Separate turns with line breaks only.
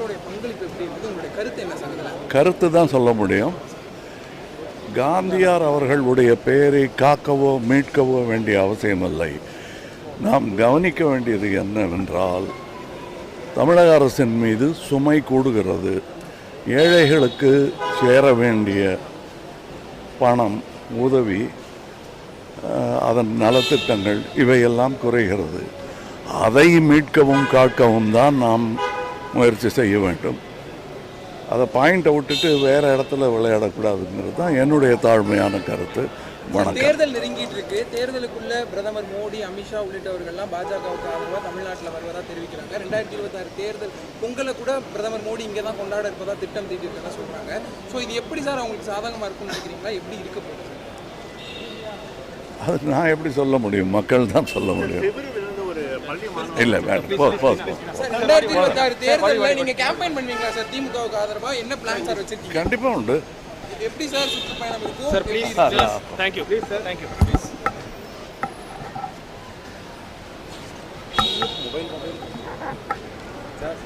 மக்களுடைய பங்களிப்பு எப்படி இருக்குது, உங்களுடைய கருத்து என்ன சார்?
கருத்து தான் சொல்ல முடியும். காந்தியார் அவர்களுடைய பெயரை காக்கவோ மீட்கவோ வேண்டிய அவசியமில்லை. நாம் கவனிக்க வேண்டியது என்னவென்றால், தமிழக அரசின் மீது சுமை கூடுகிறது. ஏழைகளுக்கு சேர வேண்டிய பணம், உதவி, அதன் நலத்திட்டங்கள் இவையெல்லாம் குறைகிறது. அதை மீட்கவும் காக்கவும் தான் நாம் முயற்சி செய்ய வேண்டும். அதை பாயிண்டை விட்டுட்டு வேறு இடத்துல விளையாடக்கூடாதுங்கிறது தான் என்னுடைய தாழ்மையான கருத்து. வணக்கம்.
தேர்தல் நெருங்கிட்டு இருக்கு. தேர்தலுக்குள்ள பிரதமர் மோடி, அமித்ஷா உள்ளிட்டவர்கள்லாம் பாஜகவுக்கு ஆதரவாக தமிழ்நாட்டில் வருவதாக தெரிவிக்கிறாங்க. 2026 தேர்தல் பொங்கலை கூட பிரதமர் மோடி இங்கே தான் கொண்டாட இருப்பதாக திட்டம் தீட்டிருக்கதா சொல்கிறாங்க. ஸோ இது எப்படி சார் அவங்களுக்கு சாதகமாக இருக்கும்னு நினைக்கிறீங்களா? எப்படி இருக்க போகுது?
அது நான் எப்படி சொல்ல முடியும்? மக்கள் தான் சொல்ல முடியும். இல்லை மேடம்,
2026 தேர்தலில் நீங்கள் கேம்பெயின் பண்ணுவீங்களா சார் திமுகவுக்கு ஆதரவாக? என்ன பிளான் சார் வச்சிருக்கீங்க?
கண்டிப்பாக உண்டு.
எப்படி சார் சுற்றுப்பயணம் இருக்கும்
sir? Please thank you please sir thank you please. Mobile sir